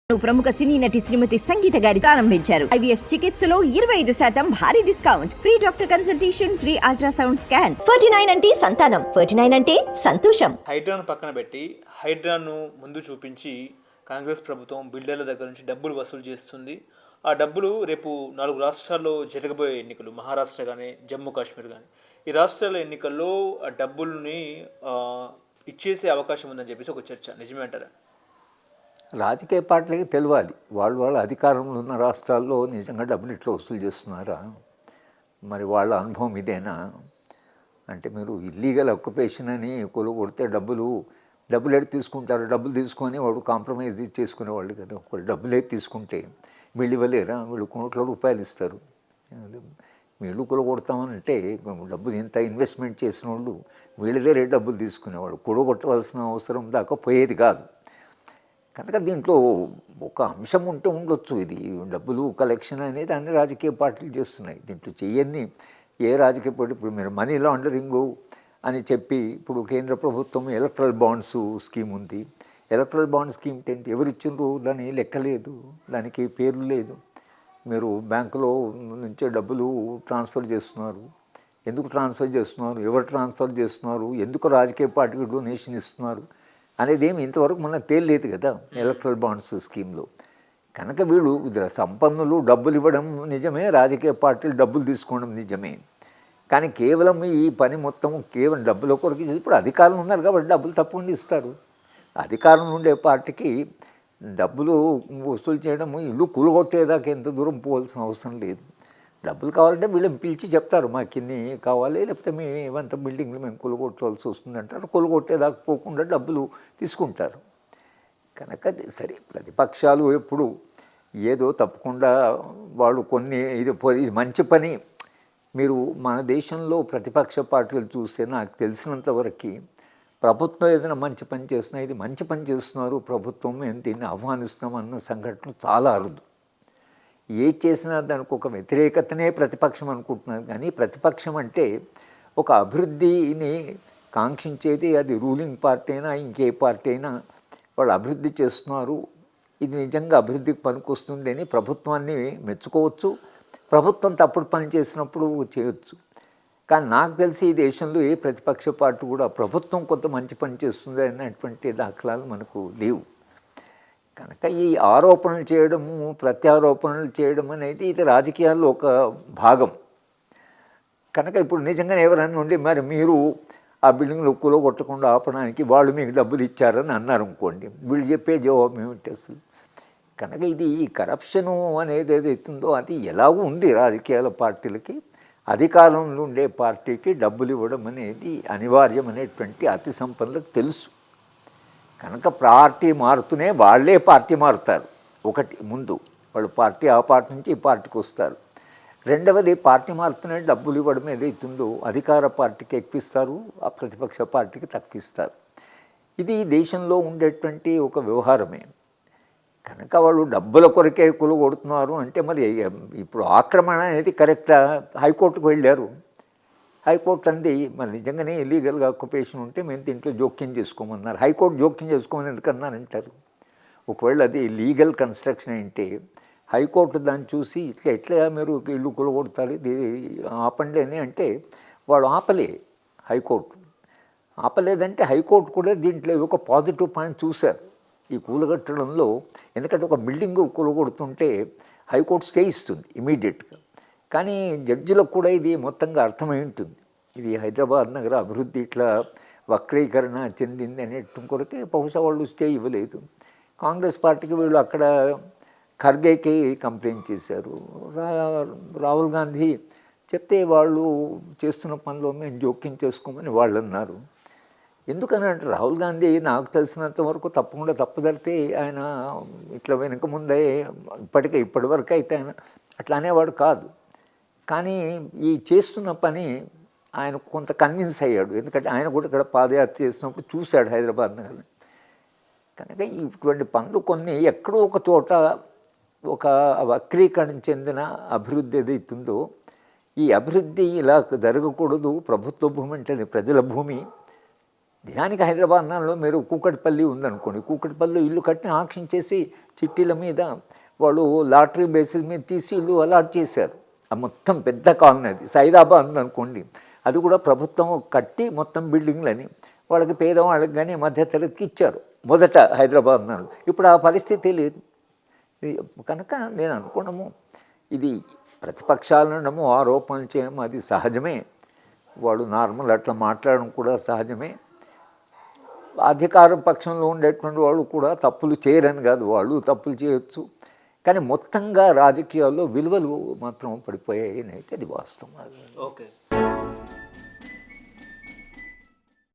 ప్రముఖ సినీ నటి శ్రీమతి సంగీత గారి ప్రారంభించారు. ఐవీఎఫ్ చికిత్సలో 25% భారీ discount, free doctor consultation, free ultrasound scan. 49 అంటే సంతానం, 49 అంటే సంతోషం. హైడ్రాను పక్కన పెట్టి హైడ్రాను ముందు చూపించి కాంగ్రెస్ ప్రభుత్వం బిల్డర్ల దగ్గర నుంచి డబ్బులు వసూలు చేస్తుంది. ఆ డబ్బులు రేపు 4 రాష్ట్రాల్లో జరగబోయే ఎన్నికలు, మహారాష్ట్ర కానీ జమ్మూ కాశ్మీర్ కానీ, ఈ రాష్ట్రాల ఎన్నికల్లో ఆ డబ్బుల్ని ఇచ్చేసే అవకాశం ఉందని చెప్పేసి ఒక చర్చ. నిజమే అంటారా? రాజకీయ పార్టీలకి తెలియాలి, వాళ్ళ అధికారంలో ఉన్న రాష్ట్రాల్లో నిజంగా డబ్బులు ఇట్లా వసూలు చేస్తున్నారా, మరి వాళ్ళ అనుభవం ఇదేనా? అంటే మీరు ఇల్లీగల్ ఆక్యుపేషన్ అని కొడితే డబ్బులు ఎటు తీసుకుంటారు? డబ్బులు తీసుకొని వాడు కాంప్రమైజ్ చేసుకునేవాళ్ళు కదా. ఒకళ్ళు డబ్బులే తీసుకుంటే వీళ్ళు ఇవ్వలేరా? వీళ్ళు కోట్ల రూపాయలు ఇస్తారు. వీళ్ళు కొడతామనంటే డబ్బులు ఇంత ఇన్వెస్ట్మెంట్ చేసిన వాళ్ళు వీళ్ళదే రేటు డబ్బులు తీసుకునేవాళ్ళు. కొట్టవలసిన అవసరం దాకా పోయేది కాదు. కనుక దీంట్లో ఒక అంశం ఉంటే ఉండొచ్చు. ఇది డబ్బులు కలెక్షన్ అనేది అన్ని రాజకీయ పార్టీలు చేస్తున్నాయి. దీంట్లో చెయ్యని ఏ రాజకీయ పార్టీ, ఇప్పుడు మీరు మనీ లాండరింగు అని చెప్పి ఇప్పుడు కేంద్ర ప్రభుత్వం ఎలక్ట్రల్ బాండ్స్ స్కీమ్ ఉంది. ఎలక్ట్రల్ బాండ్ స్కీమ్ ఏంటి? ఎవరు ఇచ్చిండ్రు? దాని లెక్కలేదు, దానికి పేర్లు లేదు. మీరు బ్యాంకులో నుంచే డబ్బులు ట్రాన్స్ఫర్ చేస్తున్నారు. ఎందుకు ట్రాన్స్ఫర్ చేస్తున్నారు? ఎవరు ట్రాన్స్ఫర్ చేస్తున్నారు? ఎందుకు రాజకీయ పార్టీకి డొనేషన్ ఇస్తున్నారు అనేది ఏమి ఇంతవరకు మనకు తేలిలేదు కదా ఎలక్ట్రల్ బాండ్స్ స్కీమ్లో. కనుక వీళ్ళు సంపన్నులు డబ్బులు ఇవ్వడం నిజమే, రాజకీయ పార్టీలు డబ్బులు తీసుకోవడం నిజమే. కానీ కేవలం ఈ పని మొత్తం కేవలం డబ్బుల కొరకు. ఇప్పుడు అధికారం ఉన్నారు కాబట్టి డబ్బులు తప్పకుండా ఇస్తారు. అధికారం ఉండే పార్టీకి డబ్బులు వసూలు చేయడం, ఇల్లు కూలగొట్టేదాకా ఎంత దూరం పోవాల్సిన అవసరం లేదు. డబ్బులు కావాలంటే వీళ్ళని పిలిచి చెప్తారు, మాకు ఇన్ని కావాలి, లేకపోతే మేము ఏమంత బిల్డింగ్లు మేము కొలగొట్టవలసి వస్తుంది అంటారు. కొలగొట్టేదాకా పోకుండా డబ్బులు తీసుకుంటారు. కనుక సరే, ప్రతిపక్షాలు ఎప్పుడు ఏదో తప్పకుండా వాళ్ళు కొన్ని ఇది మంచి పని. మీరు మన దేశంలో ప్రతిపక్ష పార్టీలు చూస్తే నాకు తెలిసినంతవరకు ప్రభుత్వం ఏదైనా మంచి పని చేస్తున్నా, ఇది మంచి పని చేస్తున్నారు ప్రభుత్వం, మేము దీన్ని ఆహ్వానిస్తున్నాం అన్న సంఘటనలు చాలా అరుదు. ఏ చేసినా దానికి ఒక వ్యతిరేకతనే ప్రతిపక్షం అనుకుంటున్నారు. కానీ ప్రతిపక్షం అంటే ఒక అభివృద్ధిని కాంక్షించేది, అది రూలింగ్ పార్టీ అయినా ఇంకే పార్టీ అయినా వాళ్ళు అభివృద్ధి చేస్తున్నారు, ఇది నిజంగా అభివృద్ధికి పనికొస్తుంది అని ప్రభుత్వాన్ని మెచ్చుకోవచ్చు. ప్రభుత్వం తప్పుడు పని చేసినప్పుడు చేయొచ్చు. కానీ నాకు తెలిసి ఈ దేశంలో ఏ ప్రతిపక్ష పార్టీ కూడా ప్రభుత్వం కొంత మంచి పని చేస్తుంది అన్నటువంటి దాఖలాలు మనకు లేవు. కనుక ఈ ఆరోపణలు చేయడము, ప్రత్యారోపణలు చేయడం అనేది ఇది రాజకీయాల్లో ఒక భాగం. కనుక ఇప్పుడు నిజంగానే ఎవరైనా ఉండి మరి మీరు ఆ బిల్డింగ్లు కూలగొట్టకుండా ఆపడానికి వాళ్ళు మీకు డబ్బులు ఇచ్చారని అన్నారు అనుకోండి, వీళ్ళు చెప్పే జవాబు ఏమిటి అసలు? కనుక ఇది ఈ కరప్షను అనేది ఏదైతుందో అది ఎలాగూ ఉంది రాజకీయాల పార్టీలకి. అధికారంలో ఉండే పార్టీకి డబ్బులు ఇవ్వడం అనేది అనివార్యం అనేటువంటి అతి సంపన్నులకు తెలుసు. కనుక పార్టీ మారుతూనే వాళ్ళే పార్టీ మారుతారు. ఒకటి ముందు వాళ్ళు పార్టీ, ఆ పార్టీ నుంచి ఈ పార్టీకి వస్తారు. రెండవది పార్టీ మారుతూనే డబ్బులు ఇవ్వడం ఏదైతుందో అధికార పార్టీకి ఎక్కువిస్తారు, ఆ ప్రతిపక్ష పార్టీకి తక్కువిస్తారు. ఇది దేశంలో ఉండేటువంటి ఒక వ్యవహారమే. కనుక వాళ్ళు డబ్బుల కొరకే కొడుతున్నారు అంటే మరి ఇప్పుడు ఆక్రమణ అనేది కరెక్టా? హైకోర్టుకు వెళ్ళారు. హైకోర్టు అంది మరి నిజంగానే ఇల్లీగల్గా ఆక్యుపేషన్ ఉంటే మేము దీంట్లో జోక్యం చేసుకోమన్నారు. హైకోర్టు జోక్యం చేసుకోమని ఎందుకన్నారంటారు? ఒకవేళ అది లీగల్ కన్స్ట్రక్షన్ అంటే హైకోర్టు దాన్ని చూసి ఎట్లా మీరు ఇల్లు కొడతారు, ఇది ఆపండి అని అంటే వాడు ఆపలే. హైకోర్టు ఆపలేదంటే హైకోర్టు కూడా దీంట్లో ఒక పాజిటివ్ పాయింట్ చూశారు ఈ కూలగట్టడంలో. ఎందుకంటే ఒక బిల్డింగ్ కూలగొడుతుంటే హైకోర్టు స్టే ఇస్తుంది ఇమీడియట్గా. కానీ జడ్జిలకు కూడా ఇది మొత్తంగా అర్థమై ఉంటుంది, ఇది హైదరాబాద్ నగర అభివృద్ధి ఇట్లా వక్రీకరణ చెందింది అనేటు కొరకే బహుశా వాళ్ళు స్టే ఇవ్వలేదు. కాంగ్రెస్ పార్టీకి వీళ్ళు అక్కడ ఖర్గేకి కంప్లైంట్ చేశారు. రాహుల్ గాంధీ చెప్తే వాళ్ళు చేస్తున్న పనిలో మేము జోక్యం చేసుకోమని వాళ్ళు అన్నారు. ఎందుకని అంటే రాహుల్ గాంధీ నాకు తెలిసినంత వరకు తప్పకుండా తప్పుదరితే ఆయన ఇట్లా వెనుక ముందే ఇప్పటివరకు అయితే ఆయన అట్లా అనేవాడు కాదు. కానీ ఈ చేస్తున్న పని ఆయన కొంత కన్విన్స్ అయ్యాడు. ఎందుకంటే ఆయన కూడా ఇక్కడ పాదయాత్ర చేసినప్పుడు చూశాడు హైదరాబాద్ నగరం. కనుక ఇటువంటి పనులు కొన్ని ఎక్కడో ఒక చోట ఒక వక్రీకరణ చెందిన అభివృద్ధి ఏదైతుందో, ఈ అభివృద్ధి ఇలా జరగకూడదు. ప్రభుత్వ భూమి అంటే ప్రజల భూమి, నిజానికి హైదరాబాద్ నగరంలో మీరు కూకట్పల్లి ఉందనుకోండి, కూకట్పల్లిలో ఇల్లు కట్టిన ఆక్షన్ చేసి చిట్టీల మీద వాళ్ళు లాటరీ బేసిస్ మీద తీసి ఇల్లు అలాట్ చేశారు. ఆ మొత్తం పెద్ద కాలనీ అది. సైదాబాద్ ఉందనుకోండి, అది కూడా ప్రభుత్వం కట్టి మొత్తం బిల్డింగ్లని వాళ్ళకి పేదవాళ్ళకి కానీ మధ్యతరగతికి ఇచ్చారు మొదట హైదరాబాద్ నగరంలో. ఇప్పుడు ఆ పరిస్థితి లేదు. కనుక నేను అనుకోవడము ఇది ప్రతిపక్షాలను ఆరోపణలు చేయడం అది సహజమే, వాడు నార్మల్ అట్లా మాట్లాడడం కూడా సహజమే. అధికార పక్షంలో ఉండేటువంటి వాళ్ళు కూడా తప్పులు చేయరని కాదు, వాళ్ళు తప్పులు చేయొచ్చు. కానీ మొత్తంగా రాజకీయాల్లో విలువలు మాత్రం పడిపోయాయి అయితే అది వాస్తవం. ఓకే.